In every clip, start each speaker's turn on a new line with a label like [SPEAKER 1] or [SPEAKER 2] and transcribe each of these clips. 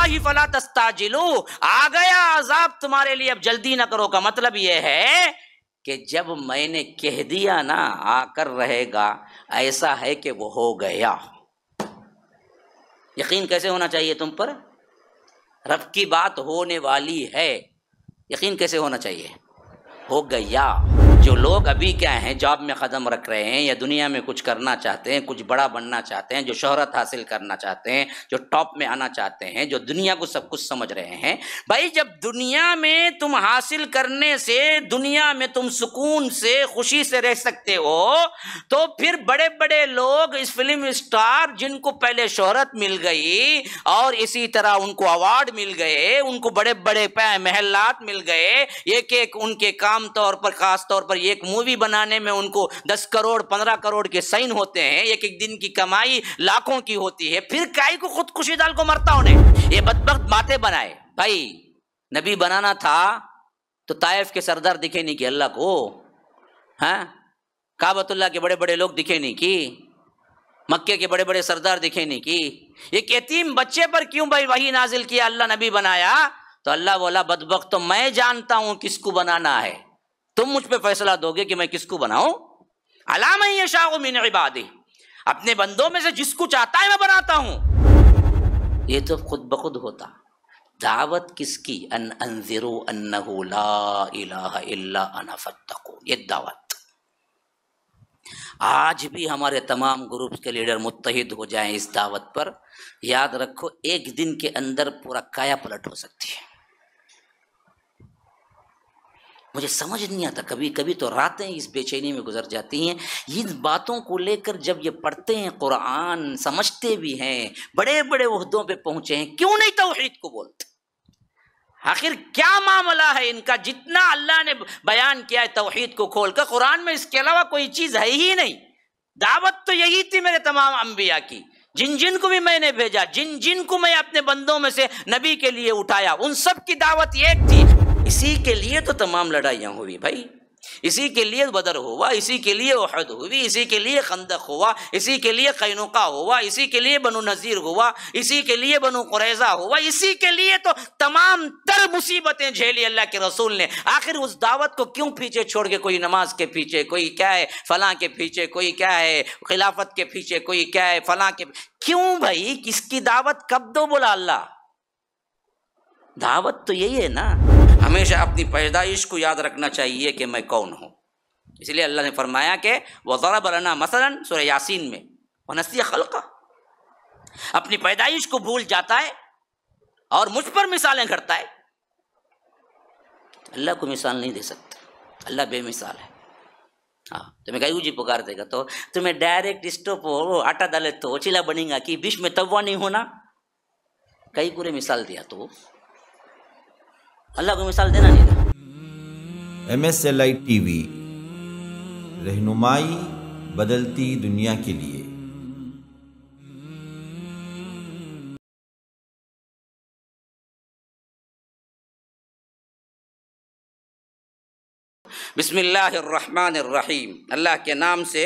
[SPEAKER 1] اللہ فلا تستعجلوا، آ گیا عذاب تمہارے لیے اب جلدی نہ کرو کا مطلب یہ ہے کہ جب میں نے کہہ دیا نا آ کر رہے گا، ایسا ہے کہ وہ ہو گیا۔ یقین کیسے ہونا چاہیے تم پر؟ رب کی بات ہونے والی ہے، یقین کیسے ہونا چاہیے؟ ہو گیا۔ جو لوگ ابھی کیا ہیں جاب میں قدم رکھ رہے ہیں یا دنیا میں کچھ کرنا چاہتے ہیں، کچھ بڑا بننا چاہتے ہیں، جو شہرت حاصل کرنا چاہتے ہیں، جو ٹاپ میں آنا چاہتے ہیں، جو دنیا کو سب کچھ سمجھ رہے ہیں، بھائی جب دنیا میں تم حاصل کرنے سے، دنیا میں تم سکون سے خوشی سے رہ سکتے ہو، تو پھر بڑے بڑے لوگ اس فلم اسٹار جن کو پہلے شہرت مل گئی اور اسی طرح ان کو ایوارڈ مل گئے، ان کو بڑے بڑے محلات مل گئے، ایک ایک ان کے کام طور پر، خاص طور پر ایک مووی بنانے میں ان کو 10 کروڑ 15 کروڑ کے سائن ہوتے ہیں، ایک ایک دن کی کمائی لاکھوں کی ہوتی ہے، پھر کائی کو خودکشی ڈال کو مرتا انہیں، یہ بدبخت باتیں بنائے۔ بھائی نبی بنانا تھا تو طائف کے سردار دکھے نہیں کہ اللہ کو، ہاں کعبۃ اللہ کے بڑے بڑے لوگ دکھے نہیں کی، مکے کے بڑے بڑے سردار دکھے نہیں کی، ایک یتیم بچے پر کیوں بھائی وحی نازل کیا، اللہ نبی بنایا؟ تو اللہ بولا بدبخت تو میں جانتا ہوں کس کو بنانا ہے، تم مجھ پہ فیصلہ دو گے کہ میں کس کو بناؤں؟ علی من یشاء من عبادہ، اپنے بندوں میں سے جس کو چاہتا ہے میں بناتا ہوں۔ یہ تو خود بخود ہوتا۔ دعوت کس کی؟ ان انذروا انہ لا الہ الا انا فاتقون، یہ دعوت۔ آج بھی ہمارے تمام گروپس کے لیڈر متحد ہو جائیں اس دعوت پر، یاد رکھو ایک دن کے اندر پورا کایا پلٹ ہو سکتی ہے۔ مجھے سمجھ نہیں آتا، کبھی کبھی تو راتیں اس بے چینی میں گزر جاتی ہیں، ان باتوں کو لے کر جب یہ پڑھتے ہیں قرآن، سمجھتے بھی ہیں، بڑے بڑے عہدوں پہ پہنچے ہیں، کیوں نہیں توحید کو بولتے؟ آخر کیا معاملہ ہے ان کا؟ جتنا اللہ نے بیان کیا ہے توحید کو کھول کر قرآن میں، اس کے علاوہ کوئی چیز ہے ہی نہیں۔ دعوت تو یہی تھی میرے تمام انبیاء کی، جن جن کو بھی میں نے بھیجا، جن جن کو میں اپنے بندوں میں سے نبی کے لیے اٹھایا، ان سب کی دعوت ایک تھی۔ اسی کے لیے تو تمام لڑائیاں ہوئی بھائی، اسی کے لیے بدر ہوا، اسی کے لیے احد ہوئی، اسی کے لیے خندق ہوا، اسی کے لیے قینقاع ہوا، اسی کے لیے بنو نذیر ہوا، اسی کے لیے بنو قریظہ ہوا، اسی کے لیے تو تمام تر مصیبتیں جھیلی اللہ کے رسول نے۔ آخر اس دعوت کو کیوں پیچھے چھوڑ کے کوئی نماز کے پیچھے، کوئی کیا ہے فلاں کے پیچھے، کوئی کیا ہے خلافت کے پیچھے، کوئی کیا ہے فلاں کے، کیوں بھائی؟ کس کی دعوت کب دو بولا اللہ؟ دعوت تو یہی ہے نا۔ ہمیشہ اپنی پیدائش کو یاد رکھنا چاہیے کہ میں کون ہوں، اس لیے اللہ نے فرمایا کہ وَضَرَبَ لَنَا مَثَلًا، سورہ یاسین میں، وَنَسِیَ خَلْقَهُ، اپنی پیدائش کو بھول جاتا ہے اور مجھ پر مثالیں کرتا ہے۔ اللہ کو مثال نہیں دے سکتا، اللہ بے مثال ہے۔ ہاں تمہیں کہیں جی پکار دے گا تو تمہیں ڈائریکٹ اسٹوپ ہو آٹا ڈالے تو چیلا بنے گا کہ بیچ میں توا نہیں ہونا، کئی پورے مثال دیا تو اللہ کو مثال دینا نہیں تھا۔
[SPEAKER 2] MSLI TV، رہنمائی بدلتی دنیا کے لیے۔
[SPEAKER 1] بسم اللہ الرحمن الرحیم، اللہ کے نام سے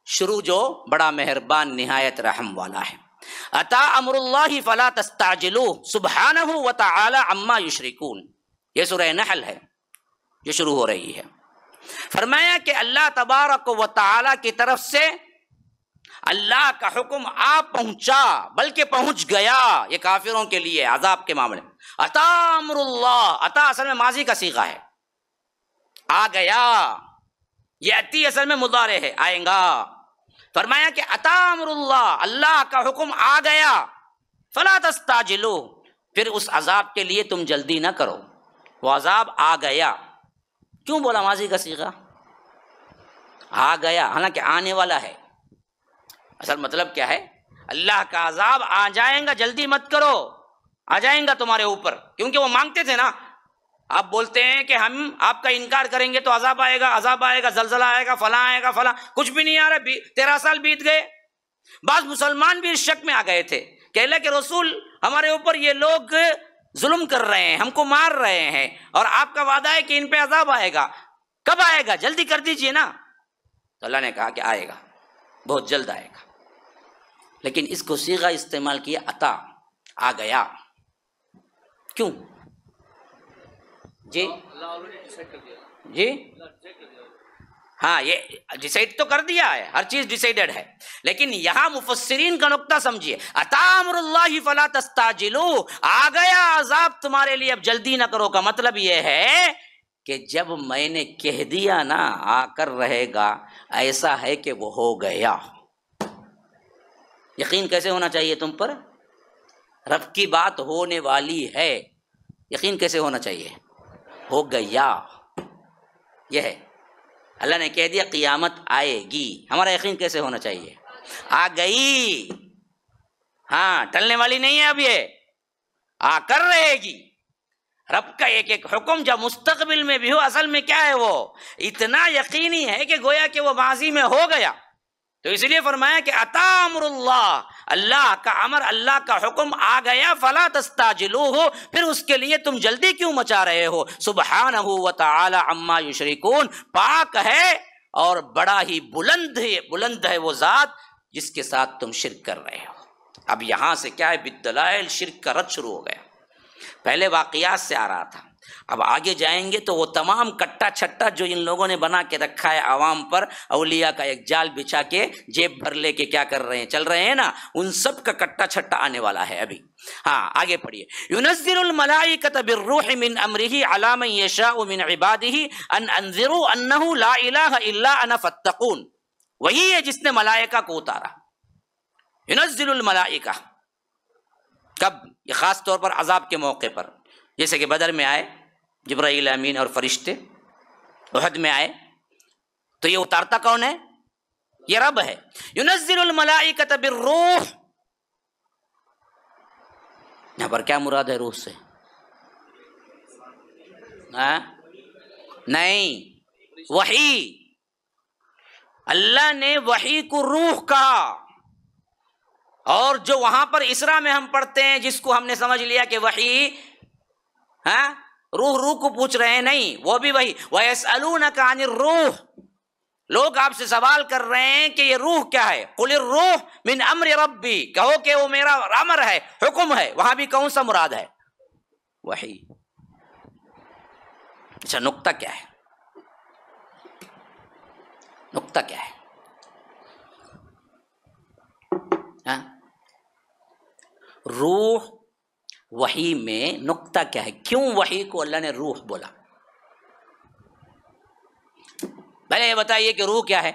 [SPEAKER 1] شروع جو بڑا مہربان نہایت رحم والا ہے۔ اتا امر اللہ فلا تستعجلوہ سبحانہ وتعالی عما یشرکون، یہ سورہ نحل ہے جو شروع ہو رہی ہے۔ فرمایا کہ اللہ تبارک و تعالی کی طرف سے اللہ کا حکم آ پہنچا، بلکہ پہنچ گیا، یہ کافروں کے لیے عذاب کے معاملے میں۔ اتا امر اللہ، اتا اصل میں ماضی کا صیغہ ہے، آ گیا، یاتی اصل میں مضارع ہے، آئیں گا۔ فرمایا کہ اتا امر اللہ، اللہ کا حکم آ گیا، فلا تستعجلو، پھر اس عذاب کے لیے تم جلدی نہ کرو، وہ عذاب آ گیا۔ کیوں بولا ماضی کا صیغہ؟ آ گیا، حالانکہ آنے والا ہے۔ اصل مطلب کیا ہے؟ اللہ کا عذاب آ جائیں گا، جلدی مت کرو، آ جائیں گا تمہارے اوپر، کیونکہ وہ مانگتے تھے نا۔ آپ بولتے ہیں کہ ہم آپ کا انکار کریں گے تو عذاب آئے گا، عذاب آئے گا، زلزلہ آئے گا، فلاں آئے گا، فلاں، کچھ بھی نہیں آ رہا، 13 سال بیت گئے۔ بعض مسلمان بھی اس شک میں آ گئے تھے کہ اللہ کے رسول ہمارے اوپر یہ لوگ ظلم کر رہے ہیں، ہم کو مار رہے ہیں، اور آپ کا وعدہ ہے کہ ان پہ عذاب آئے گا، کب آئے گا؟ جلدی کر دیجئے نا۔ تو اللہ نے کہا کہ آئے گا، بہت جلد آئے گا، لیکن اس کو صیغہ استعمال کیا اتا، آ گیا۔ کیوں؟ جی جی ہاں، یہ ڈیسائیڈ تو کر دیا ہے، ہر چیز ڈیسائیڈڈ ہے، لیکن یہاں مفسرین کا نقطہ سمجھیے، اتی امر اللہ فلا تستعجلوا، آ گیا عذاب تمہارے لیے اب جلدی نہ کرو، کا مطلب یہ ہے کہ جب میں نے کہہ دیا نا آ کر رہے گا، ایسا ہے کہ وہ ہو گیا۔ یقین کیسے ہونا چاہیے تم پر؟ رب کی بات ہونے والی ہے، یقین کیسے ہونا چاہیے؟ ہو گیا، یہ ہے۔ اللہ نے کہہ دیا قیامت آئے گی، ہمارا یقین کیسے ہونا چاہیے؟ آ گئی، ہاں ٹلنے والی نہیں ہے، اب یہ آ کر رہے گی۔ رب کا ایک ایک حکم جب مستقبل میں بھی ہو، اصل میں کیا ہے، وہ اتنا یقینی ہے کہ گویا کہ وہ ماضی میں ہو گیا۔ تو اس لیے فرمایا کہ اتی امر اللہ، اللہ کا امر، اللہ کا حکم آ گیا، فلا تستعجلوہ، پھر اس کے لیے تم جلدی کیوں مچا رہے ہو؟ سبحانہ و تعالی عما یشرکون، پاک ہے اور بڑا ہی بلند ہے وہ ذات جس کے ساتھ تم شرک کر رہے ہو۔ اب یہاں سے کیا ہے، بالدلائل شرک کا رد شروع ہو گیا، پہلے واقعات سے آ رہا تھا، اب آگے جائیں گے تو وہ تمام کٹا چھٹا جو ان لوگوں نے بنا کے رکھا ہے عوام پر، اولیاء کا ایک جال بچھا کے جیب بھر لے کے کیا کر رہے ہیں، چل رہے ہیں نا، ان سب کا کٹا چھٹا آنے والا ہے ابھی۔ ہاں آگے پڑھیے، ينزل الملائکۃ بالروح من امرہ علی من یشاء من عبادہ ان انذروا انہ لا الہ الا انا فاتقون، وہی ہے جس نے ملائکہ کو اتارا۔ ينزل الملائکہ، کب؟ یہ خاص طور پر عذاب کے موقع پر، جیسے کہ بدر میں آئے جبرائیل امین اور فرشتے، احد میں آئے، تو یہ اتارتا کون ہے؟ یہ رب ہے۔ ينزل الملائکۃ بالروح، یہاں پر کیا مراد ہے روح سے؟ نہیں، وحی، اللہ نے وحی کو روح کہا، اور جو وہاں پر اسراء میں ہم پڑھتے ہیں جس کو ہم نے سمجھ لیا کہ وحی روح کو پوچھ رہے ہیں، نہیں، وہ بھی وہی۔ وَيَسْأَلُونَكَ عَنِ الرُّوحِ، لوگ آپ سے سوال کر رہے ہیں کہ یہ روح کیا ہے، قُلِ الرُّوحُ مِنْ أَمْرِ رَبِّي، کہو کہ وہ میرا امر ہے، حکم ہے، وہاں بھی کون سا مراد ہے؟ وحی۔ اچھا نقطہ کیا ہے؟ نقطہ کیا ہے؟ روح وحی میں نقطہ کیا ہے؟ کیوں وحی کو اللہ نے روح بولا؟ پہلے یہ بتائیے کہ روح کیا ہے؟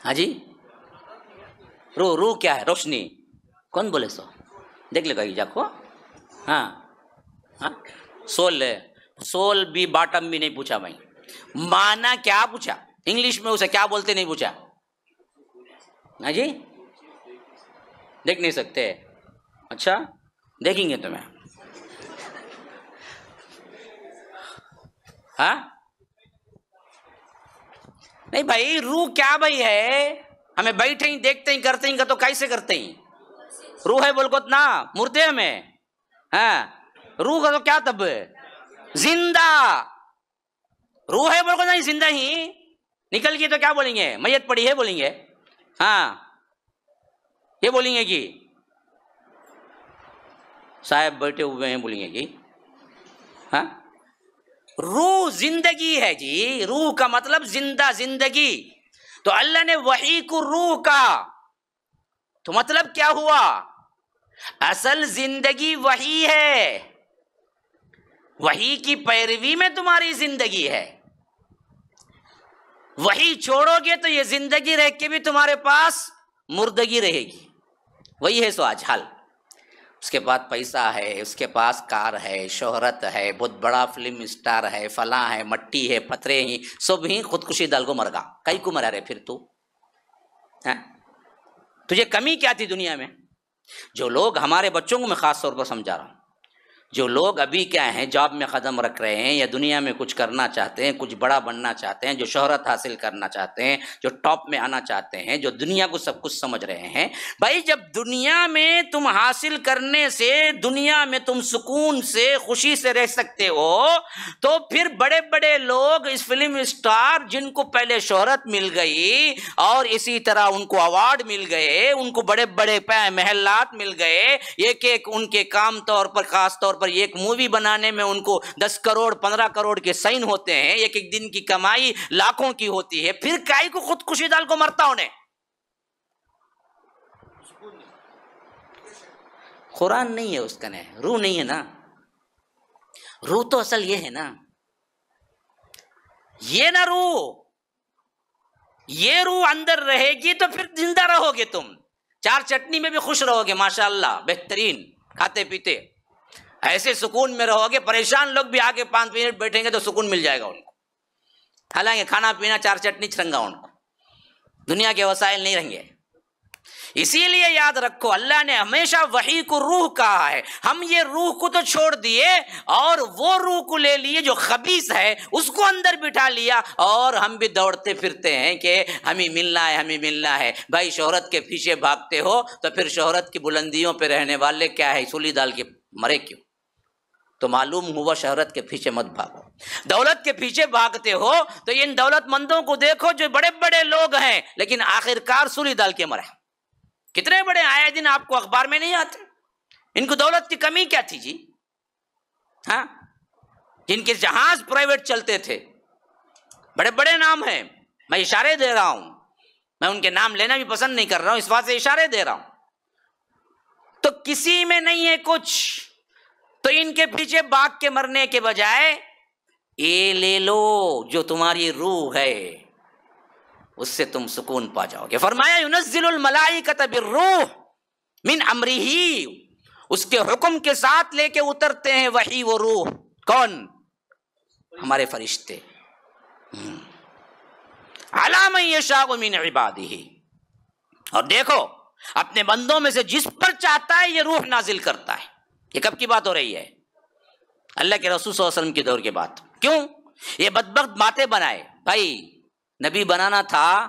[SPEAKER 1] ہاں جی، روح کیا ہے؟ روشنی، کون بولے سو؟ دیکھ لے گا کو، ہاں سول بھی باٹم بھی نہیں پوچھا بھائی، مانا کیا پوچھا، انگلش میں اسے کیا بولتے نہیں پوچھا۔ ہاں جی، دیکھ نہیں سکتے؟ اچھا دیکھیں گے تمہیں، ہاں نہیں بھائی، روح کیا بھائی ہے؟ ہمیں بیٹھے ہی دیکھتے ہی کرتے ہی کا تو کیسے کرتے ہی؟ روح ہے بول کو اتنا مردے میں، ہاں روح کا تو کیا تب زندہ، روح ہے بول کو نہیں زندہ ہی، نکل گئی تو کیا بولیں گے؟ میت پڑی ہے بولیں گے، ہاں یہ بولیں گے کہ صاحب بیٹھے ہوئے ہیں بولیں گے کہ ہاں روح زندگی ہے جی، روح کا مطلب زندہ، زندگی۔ تو اللہ نے وحی کو روح کہا، تو مطلب کیا ہوا؟ اصل زندگی وحی ہے، وحی کی پیروی میں تمہاری زندگی ہے، وحی چھوڑو گے تو یہ زندگی رہ کے بھی تمہارے پاس مردگی رہے گی، وہی ہے سو آج حال۔ اس کے بعد پیسہ ہے، اس کے پاس کار ہے، شہرت ہے، بہت بڑا فلم اسٹار ہے، فلاں ہے، مٹی ہے، پتھرے ہی سب ہی خودکشی دل کو مر گا، کئی کو مرا رہے پھر تو تجھے کمی کیا تھی دنیا میں؟ جو لوگ ہمارے بچوں کو میں خاص طور پر سمجھا رہا ہوں، جو لوگ ابھی کیا ہیں جاب میں قدم رکھ رہے ہیں یا دنیا میں کچھ کرنا چاہتے ہیں، کچھ بڑا بننا چاہتے ہیں، جو شہرت حاصل کرنا چاہتے ہیں، جو ٹاپ میں آنا چاہتے ہیں، جو دنیا کو سب کچھ سمجھ رہے ہیں، بھائی جب دنیا میں تم حاصل کرنے سے، دنیا میں تم سکون سے خوشی سے رہ سکتے ہو، تو پھر بڑے بڑے لوگ اس فلم اسٹار جن کو پہلے شہرت مل گئی اور اسی طرح ان کو ایوارڈ مل گئے، ان کو بڑے بڑے محلات مل گئے، ایک ایک ان کے کام طور پر، خاص طور پر ایک مووی بنانے میں ان کو 10 کروڑ 15 کروڑ کے سائن ہوتے ہیں، ایک ایک دن کی کمائی لاکھوں کی ہوتی ہے، پھر کائی کو خودکشی ڈال کو مرتا انہیں؟ قرآن نہیں ہے اس کا، نہیں روح نہیں ہے نا، روح تو اصل یہ ہے نا، یہ نہ روح، یہ روح اندر رہے گی تو پھر زندہ رہو گے تم، چار چٹنی میں بھی خوش رہو گے، ماشاءاللہ بہترین کھاتے پیتے، ایسے سکون میں رہو گے، پریشان لوگ بھی آگے 5 منٹ بیٹھیں گے تو سکون مل جائے گا ان کو، حالانکہ کھانا پینا چار چٹنی چرنگا ان کو، دنیا کے وسائل نہیں رہیں گے۔ اسی لیے یاد رکھو اللہ نے ہمیشہ وحی کو روح کہا ہے، ہم یہ روح کو تو چھوڑ دیے اور وہ روح کو لے لیے جو خبیث ہے، اس کو اندر بٹھا لیا، اور ہم بھی دوڑتے پھرتے ہیں کہ ہمیں ملنا ہے، ہمیں ملنا ہے۔ بھائی شہرت کے پیچھے بھاگتے ہو تو پھر شہرت کی بلندیوں پہ رہنے والے کیا ہے، سولی ڈال کے مرے کیوں؟ تو معلوم ہوا شہرت کے پیچھے مت بھاگو، دولت کے پیچھے بھاگتے ہو تو ان دولت مندوں کو دیکھو جو بڑے بڑے لوگ ہیں لیکن آخرکار سولی ڈال کے مرے، کتنے بڑے آئے دن آپ کو اخبار میں نہیں آتے، ان کو دولت کی کمی کیا تھی جی؟ ہاں، جن کے جہاز پرائیویٹ چلتے تھے، بڑے بڑے نام ہیں، میں اشارے دے رہا ہوں، میں ان کے نام لینا بھی پسند نہیں کر رہا ہوں، اس بات سے اشارے دے رہا ہوں، تو کسی میں نہیں ہے کچھ، تو ان کے پیچھے بھاگ کے مرنے کے بجائے یہ لے لو جو تمہاری روح ہے، اس سے تم سکون پا جاؤ گے۔ فرمایا ينزل الملائکۃ بالروح من امرہ، اس کے حکم کے ساتھ لے کے اترتے ہیں وحی و روح، کون؟ ہمارے فرشتے، علی من یشاء من عبادہ، اور دیکھو اپنے بندوں میں سے جس پر چاہتا ہے یہ روح نازل کرتا ہے۔ یہ کب کی بات ہو رہی ہے؟ اللہ کے رسول صلی اللہ علیہ وسلم کی دور کی بات۔ کیوں یہ بدبخت باتیں بنائے؟ بھائی نبی بنانا تھا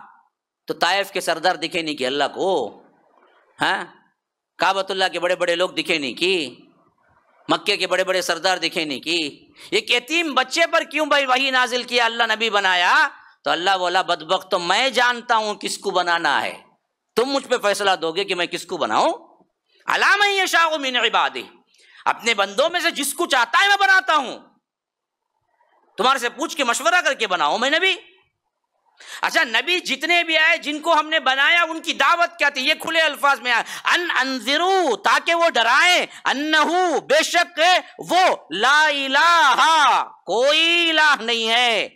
[SPEAKER 1] تو طائف کے سردار دکھے نہیں کہ اللہ کو، ہاں، کعبۃ اللہ کے بڑے بڑے لوگ دکھے نہیں کی، مکے کے بڑے بڑے سردار دکھے نہیں کی، ایک یتیم بچے پر کیوں بھائی وحی نازل کیا، اللہ نبی بنایا؟ تو اللہ بولا بدبخت تو میں جانتا ہوں کس کو بنانا ہے، تم مجھ پہ فیصلہ دو گے کہ میں کس کو بناؤں؟ علی من یشاء من عبادہ، اپنے بندوں میں سے جس کو چاہتا ہے میں بناتا ہوں، تمہارے سے پوچھ کے مشورہ کر کے بناؤں میں نبی۔ اچھا نبی جتنے بھی آئے جن کو ہم نے بنایا ان کی دعوت کیا تھی؟ یہ کھلے الفاظ میں ان انذروا، تاکہ وہ ڈرائیں، انہو، بے شک وہ، لا الہ، کوئی الہ نہیں ہے،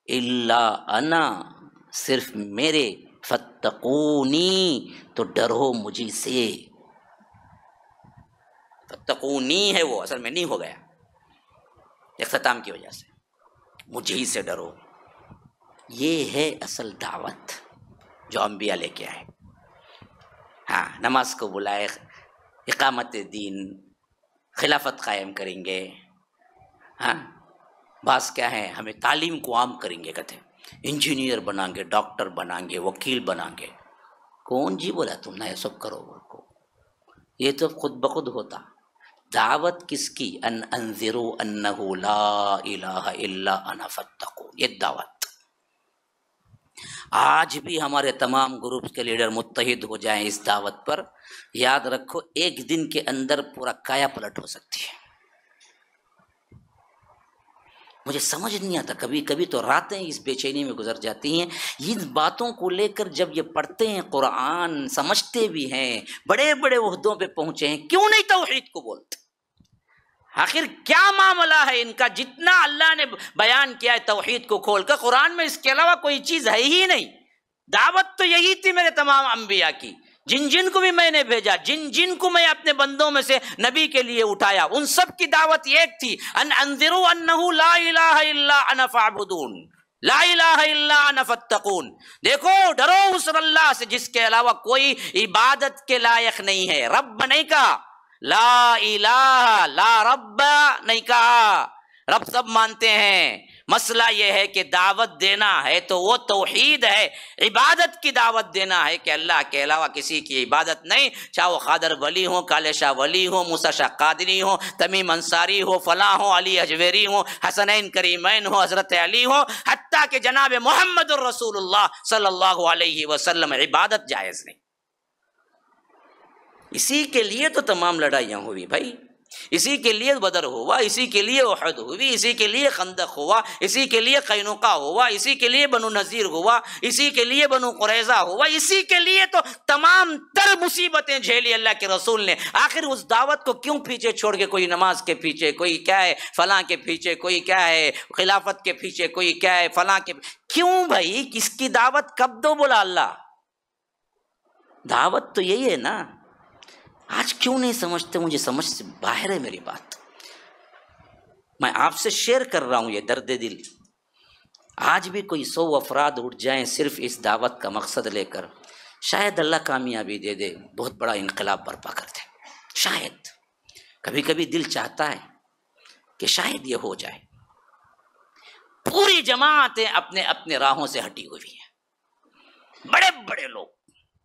[SPEAKER 1] الا انا، صرف میرے، فاتقونی، تو ڈرو مجھے سے۔ فتقونی ہے وہ، اصل میں نہیں ہو گیا اختتام کی وجہ سے، مجھے ہی سے ڈرو۔ یہ ہے اصل دعوت جو انبیاء لے کے آئے۔ ہاں، نماز کو بلائے، اقامت دین، خلافت قائم کریں گے، ہاں، بعض کیا ہے ہمیں تعلیم کو عام کریں گے، کہتے ہیں انجینئر بنائیں گے، ڈاکٹر بنائیں گے، وکیل بنائیں گے۔ کون جی بولا تم نے یہ سب کرو کو؟ یہ تو خود بخود ہوتا۔ دعوت کس کی؟ ان انذروا انہ لا الہ الا انا فاتقون، یہ دعوت۔ آج بھی ہمارے تمام گروپس کے لیڈر متحد ہو جائیں اس دعوت پر، یاد رکھو ایک دن کے اندر پورا کایا پلٹ ہو سکتی ہے۔ مجھے سمجھ نہیں آتا، کبھی کبھی تو راتیں اس بے چینی میں گزر جاتی ہیں، ان باتوں کو لے کر جب یہ پڑھتے ہیں قرآن، سمجھتے بھی ہیں، بڑے بڑے عہدوں پہ پہنچے ہیں، کیوں نہیں توحید کو بولتے؟ آخر کیا معاملہ ہے ان کا؟ جتنا اللہ نے بیان کیا ہے توحید کو کھول کر قرآن میں، اس کے علاوہ کوئی چیز ہے ہی نہیں۔ دعوت تو یہی تھی میرے تمام انبیاء کی، جن جن کو بھی میں نے بھیجا، جن جن کو میں اپنے بندوں میں سے نبی کے لیے اٹھایا، ان سب کی دعوت ایک تھی، ان انذروا انہ لا الہ الا انا فاعبدون، لا الہ الا انا فاتقون۔ دیکھو ڈرو اس اللہ سے جس کے علاوہ کوئی عبادت کے لائق نہیں ہے۔ رب نہیں کہا، لا الہ لا رب نہیں کہا، رب سب مانتے ہیں، مسئلہ یہ ہے کہ دعوت دینا ہے تو وہ توحید ہے، عبادت کی دعوت دینا ہے کہ اللہ کے علاوہ کسی کی عبادت نہیں، چاہے وہ خادر ولی ہو، کالے شاہ ولی ہو، موسیٰ شاہ قادری ہو، تمیم انصاری ہو، فلاں ہو، علی اجویری ہو، حسنین کریمین ہو، حضرت علی ہو، حتیٰ کہ جناب محمد الرسول اللہ صلی اللہ علیہ وسلم، عبادت جائز نہیں۔ اسی کے لیے تو تمام لڑائیاں ہوئی بھائی، اسی کے لیے بدر ہوا، اسی کے لیے احد ہوئی، اسی کے لیے خندق ہوا، اسی کے لیے قینقاع ہوا، اسی کے لیے بنو نذیر ہوا، اسی کے لیے بنو قریظہ ہوا، اسی کے لیے تو تمام تر مصیبتیں جھیلی اللہ کے رسول نے۔ آخر اس دعوت کو کیوں پیچھے چھوڑ کے کوئی نماز کے پیچھے، کوئی کیا ہے فلاں کے پیچھے، کوئی کیا ہے خلافت کے پیچھے، کوئی کیا ہے فلاں کے، کیوں بھائی؟ کس کی دعوت کب دو بولا اللہ؟ دعوت تو یہی ہے نا۔ آج کیوں نہیں سمجھتے؟ مجھے سمجھ سے باہر ہے میری بات، میں آپ سے شیئر کر رہا ہوں یہ درد دل۔ آج بھی کوئی 100 افراد اٹھ جائیں صرف اس دعوت کا مقصد لے کر، شاید اللہ کامیابی دے دے، بہت بڑا انقلاب برپا کر دے، شاید۔ کبھی کبھی دل چاہتا ہے کہ شاید یہ ہو جائے۔ پوری جماعتیں اپنے اپنے راہوں سے ہٹی ہوئی ہیں، بڑے بڑے لوگ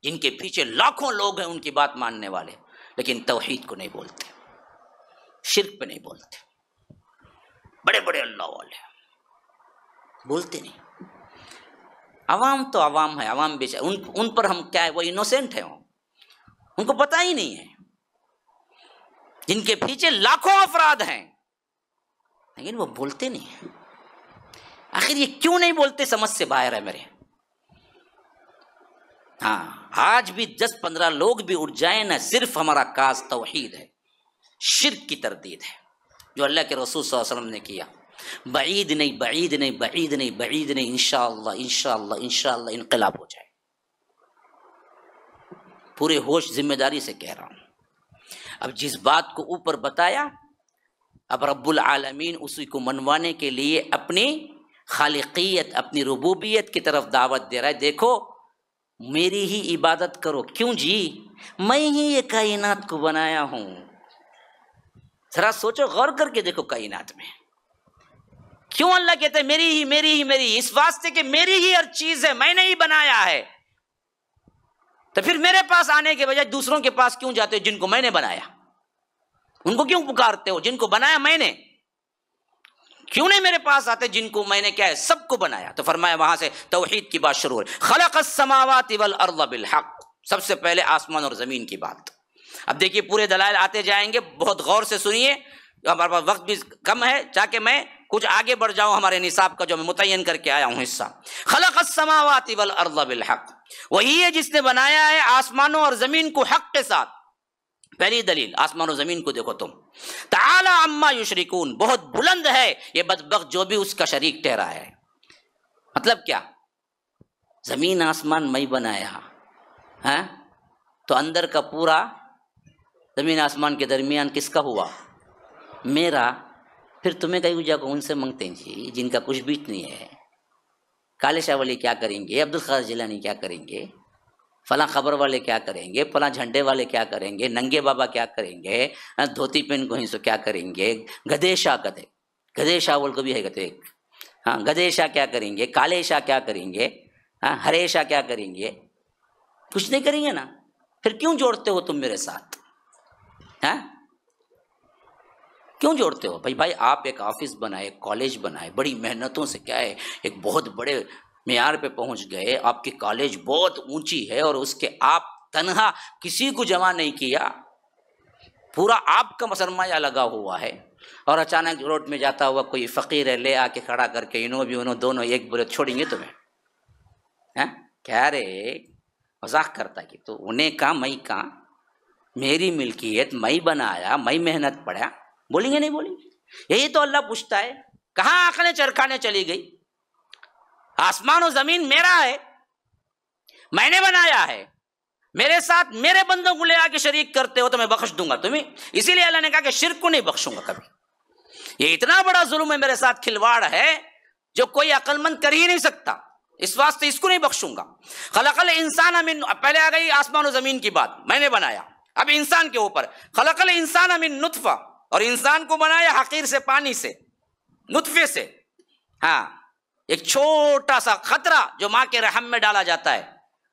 [SPEAKER 1] جن کے پیچھے لاکھوں لوگ ہیں ان کی بات ماننے والے، لیکن توحید کو نہیں بولتے، شرک پہ نہیں بولتے، بڑے بڑے اللہ والے بولتے نہیں۔ عوام تو عوام ہے، عوام بیچ ان پر ہم کیا ہے، وہ انوسینٹ ہیں، ان کو پتہ ہی نہیں ہے، جن کے پیچھے لاکھوں افراد ہیں لیکن وہ بولتے نہیں ہیں۔ آخر یہ کیوں نہیں بولتے؟ سمجھ سے باہر ہے میرے۔ ہاں، آج بھی 10-15 لوگ بھی اٹھ جائیں نا، صرف ہمارا کاز توحید ہے، شرک کی تردید ہے جو اللہ کے رسول صلی اللہ علیہ وسلم نے کیا۔ بعید نہیں، بعید نہیں، بعید نہیں، بعید نہیں، انشاءاللہ انشاءاللہ انشاءاللہ انقلاب ہو جائے۔ پورے ہوش ذمہ داری سے کہہ رہا ہوں۔ اب جس بات کو اوپر بتایا، اب رب العالمین اسی کو منوانے کے لیے اپنی خالقیت، اپنی ربوبیت کی طرف دعوت دے رہا ہے۔ دیکھو میری ہی عبادت کرو۔ کیوں جی؟ میں ہی یہ کائنات کو بنایا ہوں۔ ذرا سوچو، غور کر کے دیکھو کائنات میں کیوں اللہ کہتے ہیں میری ہی میری ہی میری؟ اس واسطے کہ میری ہی ہر چیز ہے، میں نے ہی بنایا ہے۔ تو پھر میرے پاس آنے کے بجائے دوسروں کے پاس کیوں جاتے ہو جن کو میں نے بنایا؟ ان کو کیوں پکارتے ہو جن کو بنایا میں نے؟ کیوں نہیں میرے پاس آتے جن کو میں نے کیا ہے سب کو بنایا؟ تو فرمایا وہاں سے توحید کی بات شروع ہے۔ خلق السماوات والارض بالحق، سب سے پہلے آسمان اور زمین کی بات۔ اب دیکھیے پورے دلائل آتے جائیں گے، بہت غور سے سنیے، ہمارے پاس وقت بھی کم ہے، تاکہ میں کچھ آگے بڑھ جاؤں ہمارے نصاب کا جو میں متعین کر کے آیا ہوں حصہ۔ خلق السماوات والارض بالحق، وہی ہے جس نے بنایا ہے آسمانوں اور زمین کو حق کے ساتھ۔ پہلی دلیل، آسمان و زمین کو دیکھو تم۔ تعالی عما یشرکون، بہت بلند ہے یہ بدبخت جو بھی اس کا شریک ٹھہرا ہے۔ مطلب کیا؟ زمین آسمان میں بنایا ہے تو اندر کا پورا زمین آسمان کے درمیان کس کا ہوا؟ میرا۔ پھر تمہیں کہیں جا کو ان سے مانگتے ہیں جی جن کا کچھ بیچ نہیں ہے۔ کالے شاہ ولی کیا کریں گے؟ عبدالقادر جیلانی کیا کریں گے؟ فلاں خبر والے کیا کریں گے؟ فلاں جھنڈے والے کیا کریں گے؟ ننگے بابا کیا کریں گے؟ دھوتی پہن کو ہی سو کیا کریں گے؟ گدھے شاہ گدھے، گدھے شاہ بول کو بھی ہے گدھے، ہاں گدھے شاہ کیا کریں گے؟ کالے شاہ کیا کریں گے؟ ہاں ہرے شاہ کیا کریں گے؟ کچھ نہیں کریں گے نا۔ پھر کیوں جوڑتے ہو تم میرے ساتھ؟ ہاں کیوں جوڑتے ہو؟ بھائی آپ ایک آفس بنائے، کالج بنائے، بڑی محنتوں سے کیا ہے ایک بہت بڑے معیار پہ پہنچ گئے، آپ کی کالج بہت اونچی ہے اور اس کے آپ تنہا کسی کو جمع نہیں کیا، پورا آپ کا سرمایہ لگا ہوا ہے، اور اچانک روڈ میں جاتا ہوا کوئی فقیر ہے، لے آ کے کھڑا کر کے انہوں دونوں ایک بولے چھوڑیں گے تمہیں؟ کیا رے مذاق کرتا کہ تو انہیں کہا میں کہا، میری ملکیت میں بنایا، میں محنت پڑھا، بولیں گے نہیں بولیں گے؟ یہی تو اللہ پوچھتا ہے۔ کہاں عقلیں چرکانے چلی گئی؟ آسمان و زمین میرا ہے، میں نے بنایا ہے، میرے ساتھ میرے بندوں کو لے آ کے شریک کرتے ہو تو میں بخش دوں گا تمہیں۔ اسی لیے اللہ نے کہا کہ شرک کو نہیں بخشوں گا کبھی۔ یہ اتنا بڑا ظلم ہے، میرے ساتھ کھلواڑ ہے جو کوئی عقل مند کر ہی نہیں سکتا، اس واسطے اس کو نہیں بخشوں گا۔ خلق الانسان من، پہلے آ گئی آسمان و زمین کی بات، میں نے بنایا۔ اب انسان کے اوپر خلق الانسان من نطفہ، اور انسان کو بنایا حقیر سے، پانی سے، نطفے سے. ہاں، ایک چھوٹا سا خطرہ جو ماں کے رحم میں ڈالا جاتا ہے.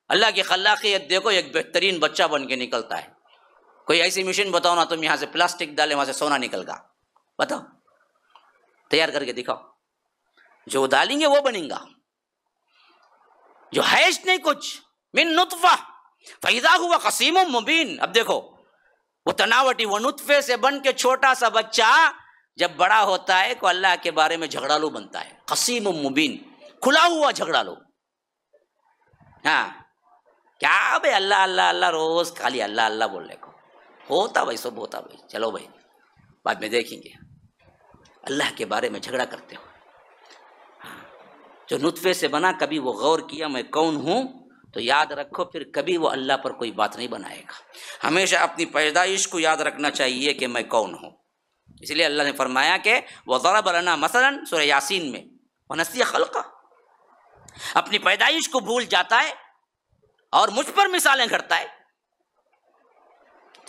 [SPEAKER 1] اللہ کی خلاقیت دیکھو، ایک بہترین بچہ بن کے نکلتا ہے. کوئی ایسی مشین بتاؤ نا، تم یہاں سے پلاسٹک ڈالے وہاں سے سونا نکل گا، بتاؤ، تیار کر کے دکھاؤ. جو ڈالیں گے وہ بنیں گا، جو ہیش نہیں کچھ. من نطفہ فَإِذَا هُوَ خَصِيمٌ مُبِينٌ. اب دیکھو وہ تناوٹی، وہ نطفے سے بن کے چھوٹا سا بچہ جب بڑا ہوتا ہے تو اللہ کے بارے میں جھگڑالو بنتا ہے. خصیم مبین، کھلا ہوا جھگڑالو. ہاں، کیا بھائی اللہ اللہ اللہ، روز خالی اللہ اللہ بولنے کو ہوتا بھائی، سب ہوتا بھائی، چلو بھائی بعد میں دیکھیں گے. اللہ کے بارے میں جھگڑا کرتے ہو. جو نطفے سے بنا، کبھی وہ غور کیا میں کون ہوں تو یاد رکھو، پھر کبھی وہ اللہ پر کوئی بات نہیں بنائے گا. ہمیشہ اپنی پیدائش کو یاد رکھنا چاہیے کہ میں کون ہوں. اس لیے اللہ نے فرمایا کہ وَضَرَبَ لَنَا مَثَلًا، سورہ یاسین میں، وَنَسِیَ خَلْقَهُ، اپنی پیدائش کو بھول جاتا ہے اور مجھ پر مثالیں کرتا ہے.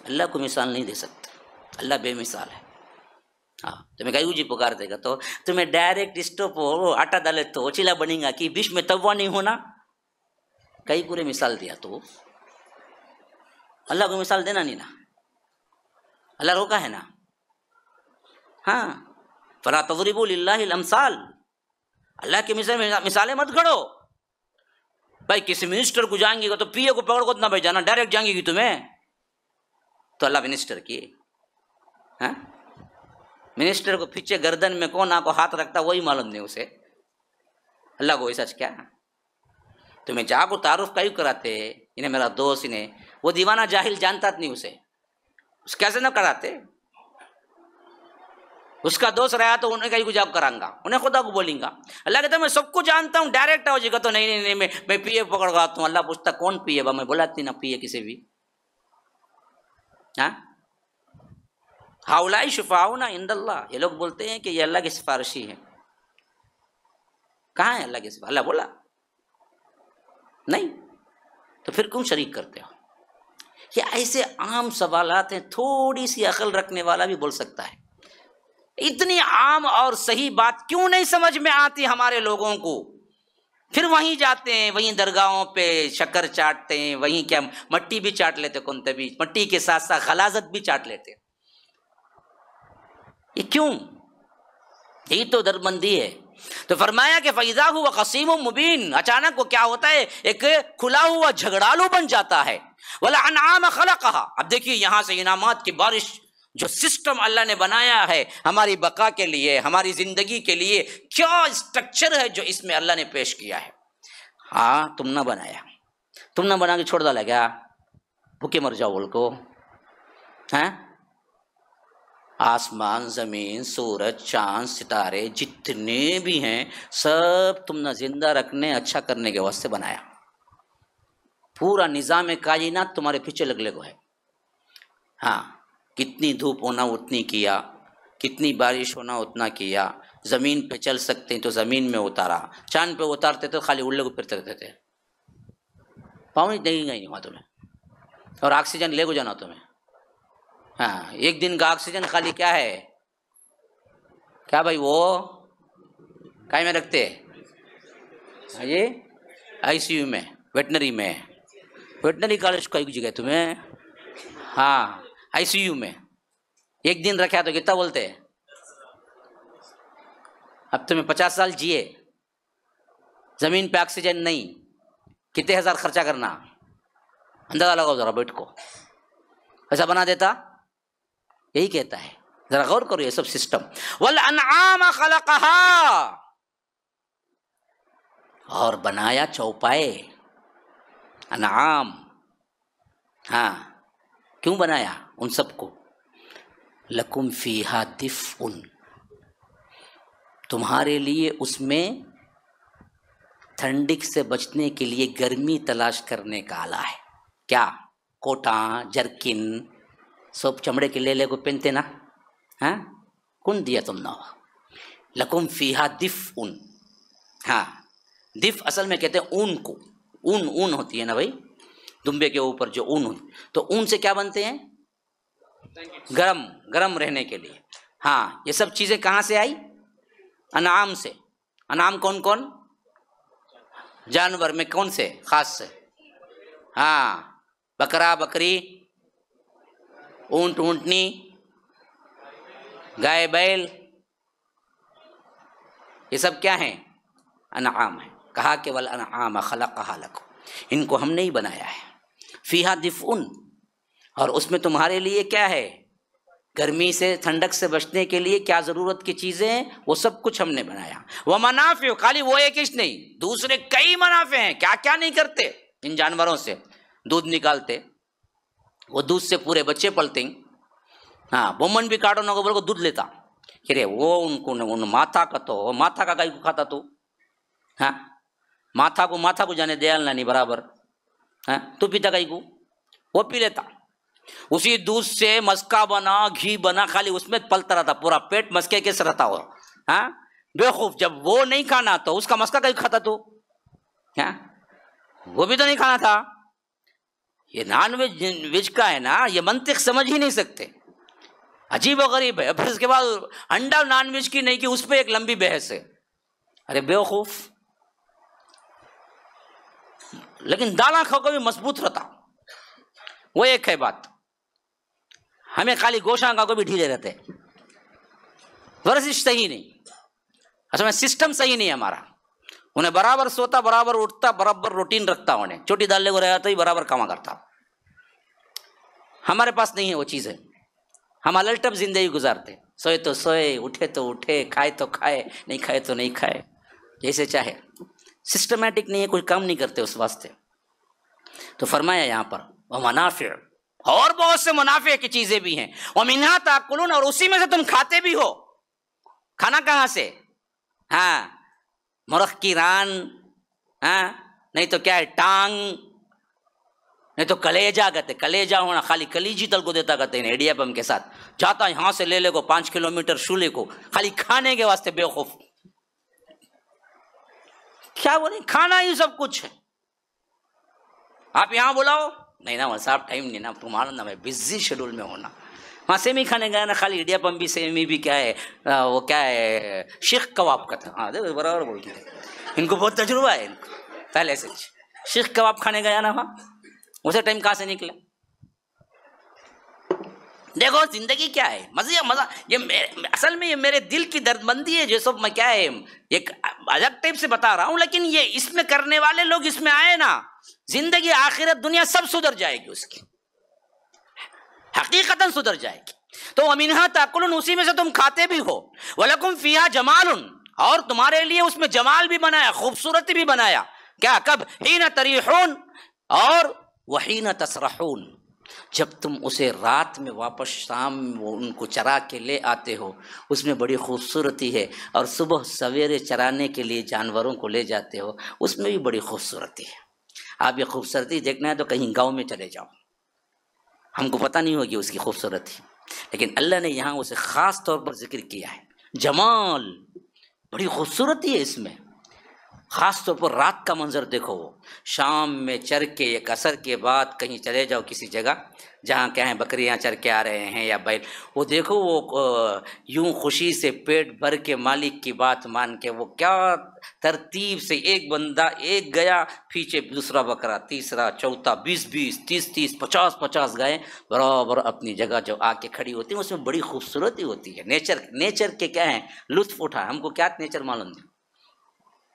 [SPEAKER 1] اللہ کو مثال نہیں دے سکتا، اللہ بے مثال ہے. ہاں، تمہیں کئی جی پکار دے گا تو تمہیں ڈائریکٹ اسٹوو آٹا ڈالے تو چیلا بنے گا کہ بیچ میں توا نہیں ہونا. کئی پورے مثال دیا تو اللہ کو مثال دینا نہیں نا، اللہ روکا ہے نا. ہاں، فلا تضربوا للہ الامثال، اللہ کی مثالیں مت گھڑو. بھائی کسی منسٹر کو جائیں گے تو پی اے کو پکڑ کو نہ بھائی جانا، ڈائریکٹ جائیں گے تمہیں تو اللہ منسٹر کی. ہاں، منسٹر کو پیچھے گردن میں کون آ کو ہاتھ رکھتا وہی معلوم نہیں اسے. اللہ کو ایسا کیا تمہیں جا کو تعارف کیوں کراتے؟ انہیں میرا دوست، انہیں وہ دیوانہ جاہل جانتا نہیں اسے، اس کیسے نہ کراتے؟ اس کا دوست رہا تو انہیں کہیں کو جاب کرائیں گا، انہیں خدا کو بولیں گا. اللہ کہتا ہے میں سب کو جانتا ہوں، ڈائریکٹ ہو جائے گا تو نہیں میں پی اے پکڑ گا ہوں. اللہ پوچھتا کون پی اے؟ میں بولا نہ پی اے کسی بھی. ہاں، ہاؤلائی شفاؤنا عند اللہ، یہ لوگ بولتے ہیں کہ یہ اللہ کی سفارشی ہے. کہاں ہے اللہ کی سفارش؟ اللہ بولا نہیں تو پھر کیوں شریک کرتے ہو؟ یہ ایسے عام سوالات ہیں، تھوڑی سی عقل رکھنے والا بھی بول سکتا ہے. اتنی عام اور صحیح بات کیوں نہیں سمجھ میں آتی ہمارے لوگوں کو؟ پھر وہیں جاتے ہیں، وہیں درگاہوں پہ شکر چاٹتے ہیں، وہیں کیا مٹی بھی چاٹ لیتے، کنتے بھی مٹی کے ساتھ ساتھ غلاظت بھی چاٹ لیتے. یہ کیوں؟ یہی تو درمندی ہے. تو فرمایا کہ فَإِذَا هُوَ خَصِيمٌ مُبِينٌ، اچانک وہ کیا ہوتا ہے؟ ایک کھلا ہوا جھگڑالو بن جاتا ہے. وَالْأَنْعَامَ خَلَقَهَا، اب دیکھیے یہاں سے انعامات کی بارش، جو سسٹم اللہ نے بنایا ہے ہماری بقا کے لیے، ہماری زندگی کے لیے، کیا اسٹرکچر ہے جو اس میں اللہ نے پیش کیا ہے. ہاں، تم نہ بنایا، تم نہ بنا کے چھوڑ ڈالا کیا؟ بھوکے مر جاؤ بول کو. ہاں، آسمان، زمین، سورج، چاند، ستارے جتنے بھی ہیں سب تم نے زندہ رکھنے، اچھا کرنے کے واسطے بنایا. پورا نظام کائنات تمہارے پیچھے لگنے کو ہے. ہاں، کتنی دھوپ ہونا اتنی کیا، کتنی بارش ہونا اتنا کیا. زمین پہ چل سکتے ہیں تو زمین میں اتارا، چاند پہ اتارتے تو خالی اڑے کو پھرتے رہتے تھے، پاؤں نہیں گئی وہاں تمہیں. اور آکسیجن لے کو جانا تمہیں. ہاں، ایک دن کا آکسیجن خالی کیا ہے؟ کیا بھائی وہ کہیں میں رکھتے یہ آئی سی یو میں، ویٹنری میں، ویٹنری کالج کو جگہ تمہیں. ہاں، آئی سی یو میں ایک دن رکھا تو کتنا بولتے؟ اب تمہیں 50 سال جیے، زمین پہ آکسیجن نہیں، کتنے ہزار خرچہ کرنا، اندازہ لگاؤ ذرا بیٹھ کو. ایسا بنا دیتا؟ یہی کہتا ہے، ذرا غور کرو یہ سب سسٹم. والانعام خلقها، اور بنایا چوپائے، انعام. ہاں، کیوں بنایا ان سب کو؟ لکم فیہا دفء، تمہارے لیے اس میں ٹھنڈک سے بچنے کے لیے گرمی تلاش کرنے کا آلہ ہے. کیا؟ کوٹاں، جرکن، سب چمڑے کے لے کو پہنتے نا. ہاں، کون دیا تم نے؟ لکم فیہا دفء. ہاں، دف اصل میں کہتے ہیں اون کو، اون ہوتی ہے نا بھائی، دمبے کے اوپر جو اون ہوتی، تو اون سے کیا بنتے ہیں؟ گرم رہنے کے لیے۔ ہاں، یہ سب چیزیں کہاں سے آئی؟ انعام سے۔ انعام کون کون؟ جانور میں کون سے خاص سے؟ ہاں، بکرا بکری، اونٹ اونٹنی، گائے بیل، یہ سب کیا ہیں؟ انعام ہیں۔ کہا کہ والانعام خلقها لکم، ان کو ہم نے ہی بنایا ہے۔ فیہا دفء، اور اس میں تمہارے لیے کیا ہے؟ گرمی سے ٹھنڈک سے بچنے کے لیے کیا ضرورت کی چیزیں ہیں وہ سب کچھ ہم نے بنایا۔ ومنافع، خالی وہ ایک ہی نہیں، دوسرے کئی منافع ہیں۔ کیا کیا نہیں کرتے ان جانوروں سے؟ دودھ نکالتے، وہ دودھ سے پورے بچے پلتے ہیں۔ ہاں، بومن بھی کاٹو نہ کو بول کو دودھ لیتا، کہ وہ ان کو ماتھا کا تو ماتھا کا گائے کو کھاتا تو، ہاں ماتھا کو جانے دیال نہیں برابر، ہاں تو پیتا گائے کو، وہ پی لیتا۔ اسی دودھ سے مسکا بنا، گھی بنا، خالی اس میں پلتا رہتا، پورا پیٹ مسکے کے سے رہتا ہو۔ ہاں بے خوف، جب وہ نہیں کھانا تو اس کا مسکا کہیں کھاتا تو، ہاں وہ بھی تو نہیں کھانا تھا۔ یہ نان ویج کا ہے نا، یہ منطق سمجھ ہی نہیں سکتے، عجیب و غریب ہے۔ پھر اس کے بعد انڈا نان ویج کی نہیں کی، اس پہ ایک لمبی بحث ہے۔ ارے بیوقوف، لیکن دانا کھاؤ کبھی مضبوط رہتا، وہ ایک ہے بات۔ ہمیں خالی گوشہ کا کو بھی ڈھیلے رہتے، ورزش صحیح نہیں، اصل میں سسٹم صحیح نہیں ہمارا۔ انہیں برابر سوتا، برابر اٹھتا، برابر روٹین رکھتا، انہیں چھوٹی دال لے کو رہتا ہی برابر کام کرتا۔ ہمارے پاس نہیں ہے وہ چیزیں، ہم الٹپ زندگی گزارتے، سوئے تو سوئے، اٹھے تو اٹھے، کھائے تو کھائے، نہیں کھائے تو نہیں کھائے، جیسے چاہے، سسٹمیٹک نہیں ہے، کوئی کام نہیں کرتے اس واسطے۔ تو فرمایا یہاں پر ومنافع، اور بہت سے منافع کی چیزیں بھی ہیں، ومنھا تاکلون، اور اسی میں سے تم کھاتے بھی ہو۔ کھانا کہاں سے؟ ہاں مرغ کی ران، ہاں نہیں تو کیا ہے ٹانگ، نہیں تو کلیجا کہتے، کلیجا ہونا خالی کلیجی تل کو دیتا کہتے ہیں ایڈیا بم کے ساتھ، جاتا یہاں سے لے لے کو 5 کلومیٹر شولے کو، خالی کھانے کے واسطے بیوقوف۔ کیا وہ نہیں کھانا ہی سب کچھ ہے؟ آپ یہاں بلاؤ نہیں نا، صاحب ٹائم نہیں نا تمہارا، نا میں بزی شیڈول میں ہونا۔ وہاں سیمی کھانے گیا نا، خالی ایڈیا پم بھی سیمی بھی کیا ہے، وہ کیا ہے شیخ کباب کا تھا، ہاں دیکھو برابر بولتے ہیں، ان کو بہت تجربہ ہے ان کو پہلے سے۔ شیخ کباب کھانے گیا نا وہاں، اسے ٹائم کہاں سے نکلا؟ دیکھو زندگی کیا ہے، مزہ یہ اصل میں یہ میرے دل کی درد مندی ہے، جو سب میں کیا ہے ایک الگ ٹائپ سے بتا رہا ہوں، لیکن یہ اس میں کرنے والے لوگ اس میں آئے نا، زندگی آخرت دنیا سب سدھر جائے گی، اس کی حقیقتاً سدھر جائے گی۔ تو ومنھا تاکلون، اسی میں سے تم کھاتے بھی ہو، ولکم فیہا جمال، اور تمہارے لیے اس میں جمال بھی بنایا، خوبصورتی بھی بنایا۔ کیا؟ کب؟ حین تریحون، اور وحین تسرحون، جب تم اسے رات میں واپس شام ان کو چرا کے لے آتے ہو، اس میں بڑی خوبصورتی ہے، اور صبح سویرے چرانے کے لیے جانوروں کو لے جاتے ہو، اس میں بھی بڑی خوبصورتی ہے۔ آپ یہ خوبصورتی دیکھنا ہے تو کہیں گاؤں میں چلے جاؤ، ہم کو پتہ نہیں ہوگی اس کی خوبصورتی، لیکن اللہ نے یہاں اسے خاص طور پر ذکر کیا ہے، جمال، بڑی خوبصورتی ہے اس میں۔ خاص طور پر رات کا منظر دیکھو، وہ شام میں چر کے ایک عصر کے بعد کہیں چلے جاؤ کسی جگہ جہاں کیا ہیں بکریاں چر کے آ رہے ہیں یا بیل، وہ دیکھو وہ یوں خوشی سے پیٹ بھر کے مالک کی بات مان کے، وہ کیا ترتیب سے ایک بندہ ایک گیا، پیچھے دوسرا بکرا، تیسرا، چوتھا، 20 30 50 گائے برابر اپنی جگہ جو آ کے کھڑی ہوتی ہیں، اس میں بڑی خوبصورتی ہوتی ہے۔ نیچر کے کیا ہیں لطف اٹھا، ہم کو کیا نیچر معلوم نہیں،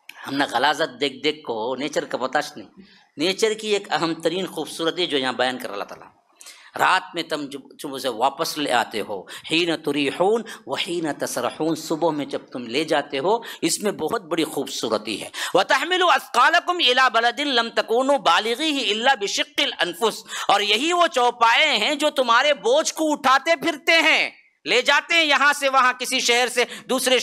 [SPEAKER 1] ہم نے غلاظت دیکھ کو نیچر کا پتاش نہیں۔ نیچر کی ایک اہم ترین خوبصورتی جو یہاں بیان کر اللہ تعالیٰ، رات میں تم جب اسے واپس لے آتے ہو، حین تریحون وحین تسرحون، صبح میں جب تم لے جاتے ہو، اس میں بہت بڑی خوبصورتی ہے۔ وَتَحْمِلُوا أَثْقَالَكُمْ إِلَىٰ بَلَدٍ لَمْ تَكُونُوا بَالِغِيهِ إِلَّا بِشِقِّ الْأَنفُسِ، اور یہی وہ چوپائے ہیں جو تمہارے بوجھ کو اٹھاتے پھرتے ہیں، لے جاتے ہیں یہاں سے وہاں، کسی شہر سے دوسرے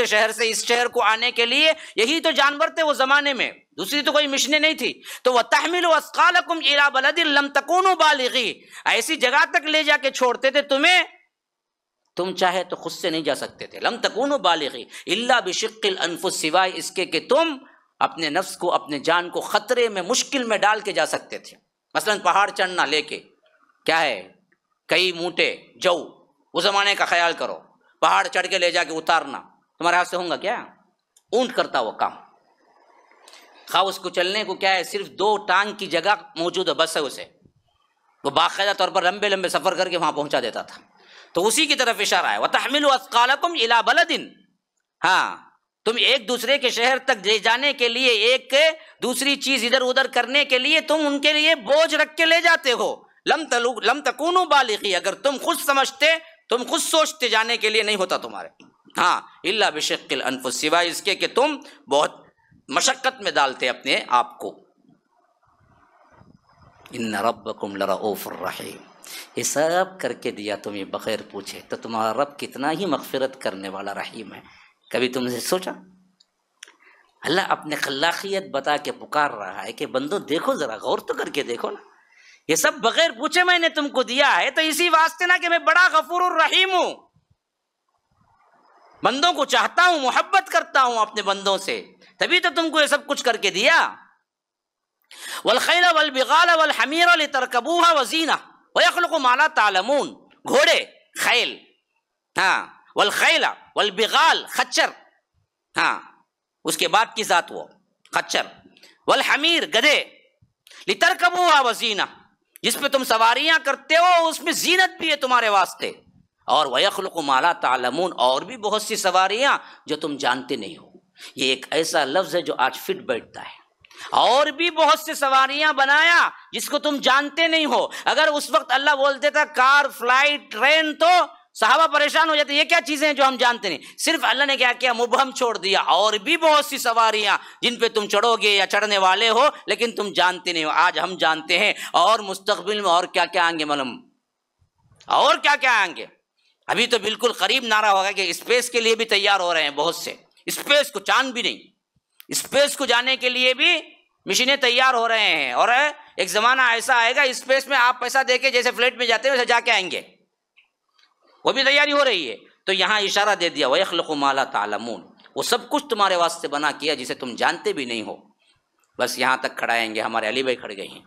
[SPEAKER 1] شہر سے اس شہر کو آنے کے لیے، یہی تو جانور تھے وہ زمانے میں، دوسری تو کوئی مشنیں نہیں تھی۔ تو وَتَحْمِلُوا أَثْقَالَكُمْ إِلَىٰ بَلَدٍ لَمْ تَكُونُوا بَالِغِيهِ، ایسی جگہ تک لے جا کے چھوڑتے تھے تمہیں، تم چاہے تو خود سے نہیں جا سکتے تھے، لَمْ تَكُونُوا بَالِغِيهِ إِلَّا بِشِقِّ الْأَنفُسِ، سوائے اس کے کہ تم اپنے نفس کو، اپنے جان کو خطرے میں، مشکل میں ڈال کے جا سکتے تھے۔ مثلا پہاڑ چڑھنا لے کے کیا ہے کئی موٹے جو اس زمانے کا خیال کرو، پہاڑ چڑھ کے لے جا کے اتارنا تمہارے ہاتھ سے ہوگا کیا؟ اونٹ کرتا وہ کام، خواہ اس کو چلنے کو کیا ہے صرف 2 ٹانگ کی جگہ موجود ہے بس ہے اسے، وہ باقاعدہ طور پر لمبے لمبے سفر کر کے وہاں پہنچا دیتا تھا۔ تو اسی کی طرف اشارہ ہے، وَتَحْمِلُوا أَثْقَالَكُمْ إِلَىٰ بَلَدٍ، ہاں تم ایک دوسرے کے شہر تک لے جانے کے لیے، ایک دوسری چیز ادھر ادھر کرنے کے لیے تم ان کے لیے بوجھ رکھ کے لے جاتے ہو۔ لم تکونوا بالغی، اگر تم خود سمجھتے، تم خود سوچتے جانے کے لیے نہیں ہوتا تمہارے، ہاں الا بشق الانفس، سوائے اس کے کہ تم بہت مشقت میں ڈالتے اپنے آپ کو۔ ان ربکم لرؤوف الرحیم، یہ سب کر کے دیا تمہیں بغیر پوچھے، تو تمہارا رب کتنا ہی مغفرت کرنے والا رحیم ہے۔ کبھی تم نے سوچا؟ اللہ اپنے خلاقیت بتا کے پکار رہا ہے کہ بندو دیکھو ذرا، غور تو کر کے دیکھو نا، یہ سب بغیر پوچھے میں نے تم کو دیا ہے، تو اسی واسطے نا کہ میں بڑا غفور الرحیم ہوں، بندوں کو چاہتا ہوں، محبت کرتا ہوں اپنے بندوں سے، تبھی تو تم کو یہ سب کچھ کر کے دیا۔ والخیل والبغال والحمیر لترکبوها وزینہ ویخلق ما لا تعلمون، گھوڑے، خیل، ہاں والخیل والبغال، خچر، ہاں اس کے بعد کی ذات وہ خچر، والحمیر، گدھے، لترکبوها وزینہ، جس پہ تم سواریاں کرتے ہو اس میں زینت بھی ہے تمہارے واسطے، اور وَيَخْلُقُ مَا لَا تَعْلَمُونَ، اور بھی بہت سی سواریاں جو تم جانتے نہیں ہو۔ یہ ایک ایسا لفظ ہے جو آج فٹ بیٹھتا ہے، اور بھی بہت سے سواریاں بنایا جس کو تم جانتے نہیں ہو۔ اگر اس وقت اللہ بول دیتا کار، فلائٹ، ٹرین، تو صحابہ پریشان ہو جاتے، یہ کیا چیزیں ہیں جو ہم جانتے نہیں۔ صرف اللہ نے کیا کیا؟ مبہم چھوڑ دیا، اور بھی بہت سی سواریاں جن پہ تم چڑھو گے یا چڑھنے والے ہو لیکن تم جانتے نہیں ہو۔ آج ہم جانتے ہیں، اور مستقبل میں اور کیا کیا آئیں گے، معلوم اور کیا کیا آئیں گے۔ ابھی تو بالکل قریب نعرہ ہوگا کہ اسپیس کے لیے بھی تیار ہو رہے ہیں بہت سے، اسپیس کو، چاند بھی نہیں، اسپیس کو جانے کے لیے بھی مشینیں تیار ہو رہے ہیں، اور ایک زمانہ ایسا آئے گا اسپیس میں آپ پیسہ دے کے جیسے فلیٹ میں جاتے ہیں ویسے جا کے آئیں گے، وہ بھی تیاری ہو رہی ہے۔ تو یہاں اشارہ دے دیا وَيَخْلُقُ مَا لَا تَعْلَمُونَ، وہ سب کچھ تمہارے واسطے بنا کیا جسے تم جانتے بھی نہیں ہو۔ بس یہاں تک کھڑائیں گے، ہمارے علی بھائی کھڑ گئے ہیں،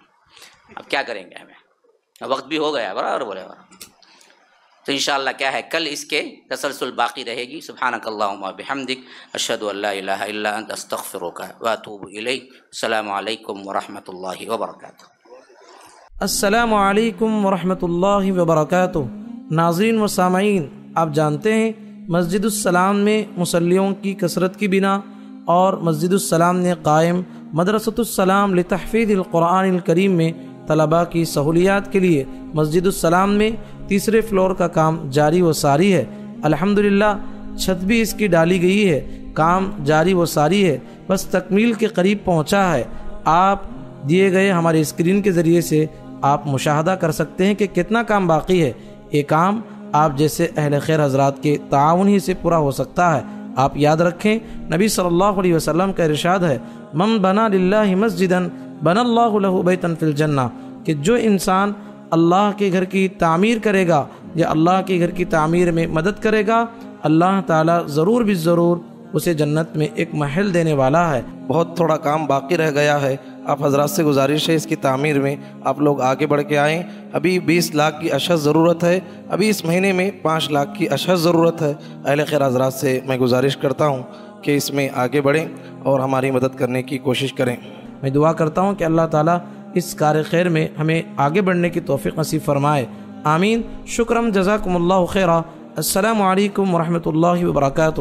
[SPEAKER 1] اب کیا کریں گے، ہمیں وقت بھی ہو گیا، برابر بولے گا۔ تو انشاءاللہ کیا ہے، کل اس کے تسلسل باقی رہے گی۔ سبحانک اللہم بحمدک، اشہد ان لا الہ الا انت، استغفرک واتوب الیک۔ السلام علیکم ورحمۃ اللہ وبرکاتہ۔
[SPEAKER 3] السلام علیکم ورحمۃ اللہ وبرکاتہ۔ ناظرین و سامعین، آپ جانتے ہیں مسجد السلام میں مصلیوں کی کثرت کی بنا اور مسجد السلام نے قائم مدرسۃ السلام لتحفیظ القرآن الکریم میں طلباء کی سہولیات کے لیے مسجد السلام میں 3 فلور کا کام جاری و ساری ہے۔ الحمدللہ چھت بھی اس کی ڈالی گئی ہے، کام جاری و ساری ہے، بس تکمیل کے قریب پہنچا ہے۔ آپ دیے گئے ہمارے اسکرین کے ذریعے سے آپ مشاہدہ کر سکتے ہیں کہ کتنا کام باقی ہے۔ یہ کام آپ جیسے اہل خیر حضرات کے تعاون ہی سے پورا ہو سکتا ہے۔ آپ یاد رکھیں، نبی صلی اللہ علیہ وسلم کا ارشاد ہے، من بنا للہ مسجدا بنا اللہ لہ بیتا فی الجنہ، کہ جو انسان اللہ کے گھر کی تعمیر کرے گا یا اللہ کے گھر کی تعمیر میں مدد کرے گا، اللہ تعالیٰ ضرور بھی ضرور اسے جنت میں ایک محل دینے والا ہے۔
[SPEAKER 4] بہت تھوڑا کام باقی رہ گیا ہے، آپ حضرات سے گزارش ہے اس کی تعمیر میں آپ لوگ آگے بڑھ کے آئیں۔ ابھی 20 لاکھ کی اشد ضرورت ہے، ابھی اس مہینے میں 5 لاکھ کی اشد ضرورت ہے۔ اہل خیر حضرات سے میں گزارش کرتا ہوں کہ اس میں آگے بڑھیں اور ہماری مدد کرنے کی کوشش کریں۔
[SPEAKER 3] میں دعا کرتا ہوں کہ اللہ تعالیٰ اس کار خیر میں ہمیں آگے بڑھنے کی توفیق نصیب فرمائے، آمین۔ شکرم، جزاکم اللہ خیرہ۔ السلام علیکم ورحمۃ اللہ وبرکاتہ۔